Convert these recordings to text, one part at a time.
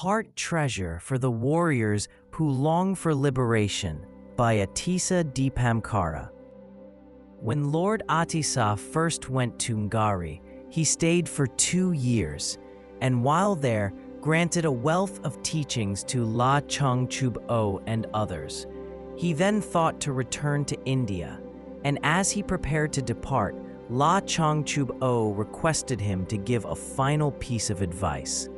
heart treasure for the warriors who long for liberation by Atisha Dipamkara. When Lord Atisha first went to Ngari, he stayed for 2 years, and while there, granted a wealth of teachings to La Chung Chub O and others. He then thought to return to India, and as he prepared to depart, La Chung Chub O requested him to give a final piece of advice.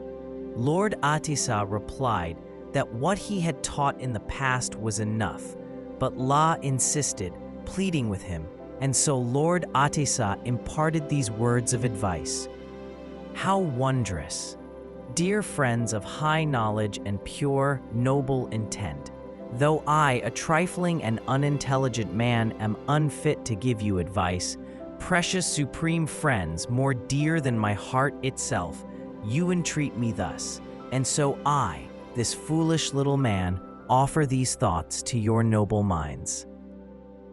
Lord Atisha replied that what he had taught in the past was enough, but La insisted, pleading with him, and so Lord Atisha imparted these words of advice. How wondrous! Dear friends of high knowledge and pure, noble intent, though I, a trifling and unintelligent man, am unfit to give you advice, precious supreme friends, more dear than my heart itself, you entreat me thus, and so I, this foolish little man, offer these thoughts to your noble minds.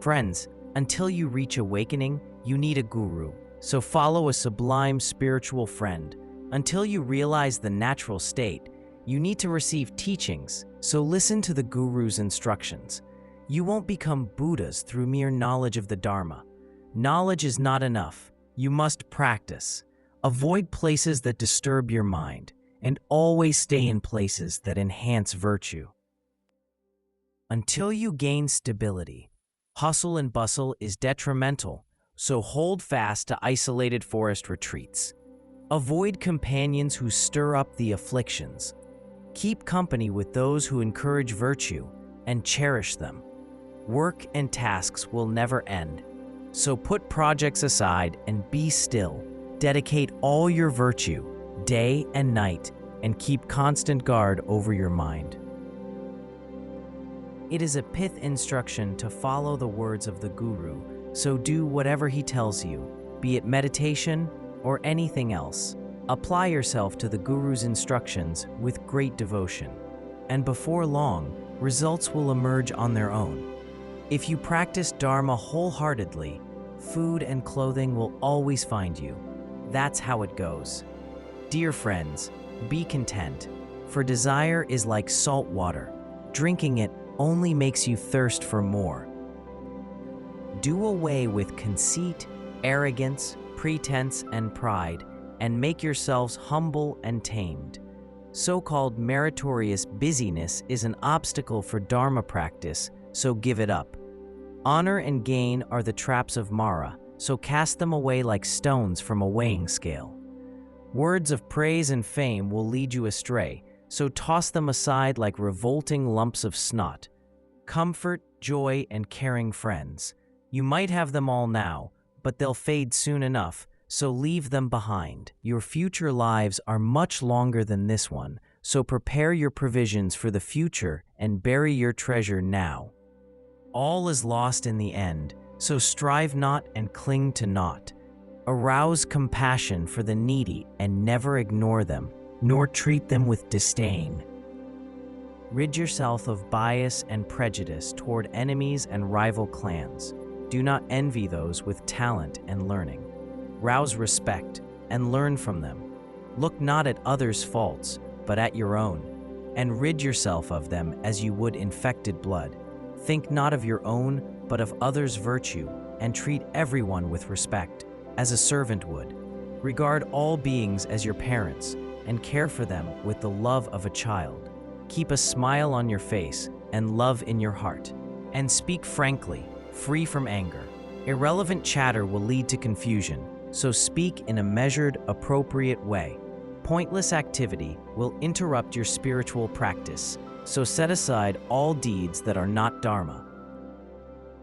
Friends, until you reach awakening, you need a guru, so follow a sublime spiritual friend. Until you realize the natural state, you need to receive teachings, so listen to the guru's instructions. You won't become Buddhas through mere knowledge of the Dharma. Knowledge is not enough. You must practice. Avoid places that disturb your mind, and always stay in places that enhance virtue. Until you gain stability, hustle and bustle is detrimental, so hold fast to isolated forest retreats. Avoid companions who stir up the afflictions. Keep company with those who encourage virtue and cherish them. Work and tasks will never end, so put projects aside and be still. Dedicate all your virtue, day and night, and keep constant guard over your mind. It is a pith instruction to follow the words of the Guru, so do whatever he tells you, be it meditation or anything else. Apply yourself to the Guru's instructions with great devotion, and before long, results will emerge on their own. If you practice Dharma wholeheartedly, food and clothing will always find you. That's how it goes. Dear friends, be content, for desire is like salt water. Drinking it only makes you thirst for more. Do away with conceit, arrogance, pretense, and pride, and make yourselves humble and tamed. So-called meritorious busyness is an obstacle for Dharma practice, so give it up. Honor and gain are the traps of Mara, so cast them away like stones from a weighing scale. Words of praise and fame will lead you astray, so toss them aside like revolting lumps of snot. Comfort, joy, and caring friends. You might have them all now, but they'll fade soon enough, so leave them behind. Your future lives are much longer than this one, so prepare your provisions for the future and bury your treasure now. All is lost in the end, so strive not and cling to naught. Arouse compassion for the needy and never ignore them, nor treat them with disdain. Rid yourself of bias and prejudice toward enemies and rival clans. Do not envy those with talent and learning. Rouse respect and learn from them. Look not at others' faults, but at your own, and rid yourself of them as you would infected blood. Think not of your own, but of others' virtue, and treat everyone with respect, as a servant would. Regard all beings as your parents, and care for them with the love of a child. Keep a smile on your face and love in your heart, and speak frankly, free from anger. Irrelevant chatter will lead to confusion, so speak in a measured, appropriate way. Pointless activity will interrupt your spiritual practice, so set aside all deeds that are not Dharma.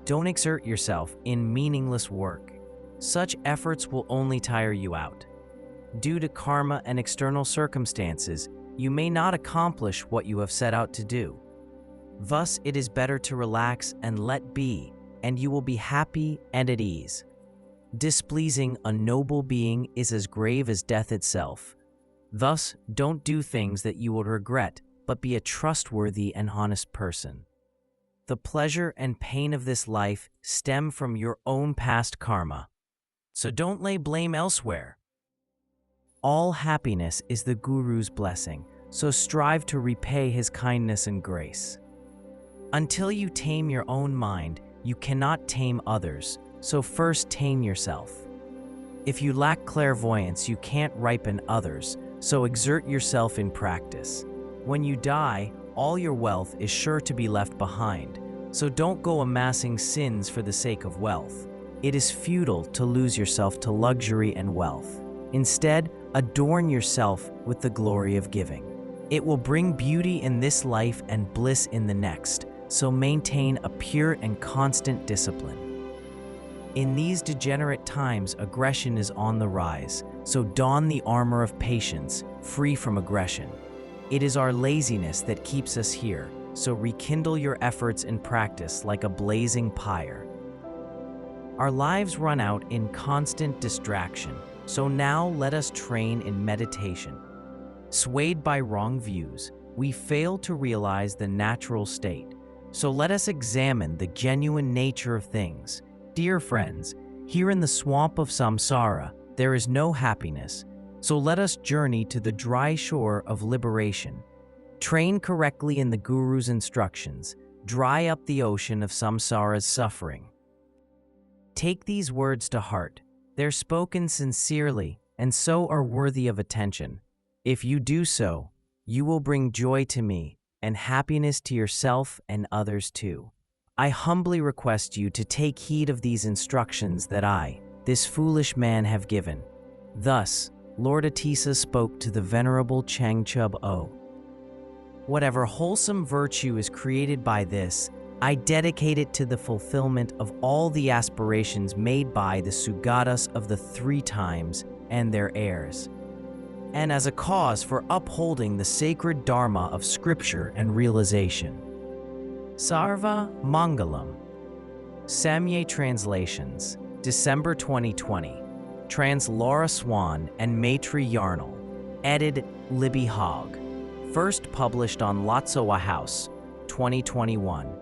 Don't exert yourself in meaningless work. Such efforts will only tire you out. Due to karma and external circumstances, you may not accomplish what you have set out to do. Thus, it is better to relax and let be, and you will be happy and at ease. Displeasing a noble being is as grave as death itself. Thus, don't do things that you will regret, but be a trustworthy and honest person. The pleasure and pain of this life stem from your own past karma, so don't lay blame elsewhere. All happiness is the Guru's blessing, so strive to repay his kindness and grace. Until you tame your own mind, you cannot tame others, so first tame yourself. If you lack clairvoyance, you can't ripen others, so exert yourself in practice. When you die, all your wealth is sure to be left behind, so don't go amassing sins for the sake of wealth. It is futile to lose yourself to luxury and wealth. Instead, adorn yourself with the glory of giving. It will bring beauty in this life and bliss in the next, so maintain a pure and constant discipline. In these degenerate times, aggression is on the rise, so don the armor of patience, free from aggression. It is our laziness that keeps us here, so rekindle your efforts in practice like a blazing pyre. Our lives run out in constant distraction, so now let us train in meditation. Swayed by wrong views, we fail to realize the natural state, so let us examine the genuine nature of things. Dear friends, here in the swamp of samsara, there is no happiness, so let us journey to the dry shore of liberation. Train correctly in the Guru's instructions, dry up the ocean of samsara's suffering. Take these words to heart. They're spoken sincerely and so are worthy of attention. If you do so, you will bring joy to me and happiness to yourself and others too. I humbly request you to take heed of these instructions that I, this foolish man, have given. Thus, Lord Atisha spoke to the Venerable Changchub O. Whatever wholesome virtue is created by this, I dedicate it to the fulfillment of all the aspirations made by the Sugatas of the 3 times and their heirs, and as a cause for upholding the sacred dharma of scripture and realization. Sarva Mangalam. Samye Translations, December 2020. Trans Laura Swan and Maitri Yarnall. Edited Libby Hogg. First published on Lotsowa House, 2021.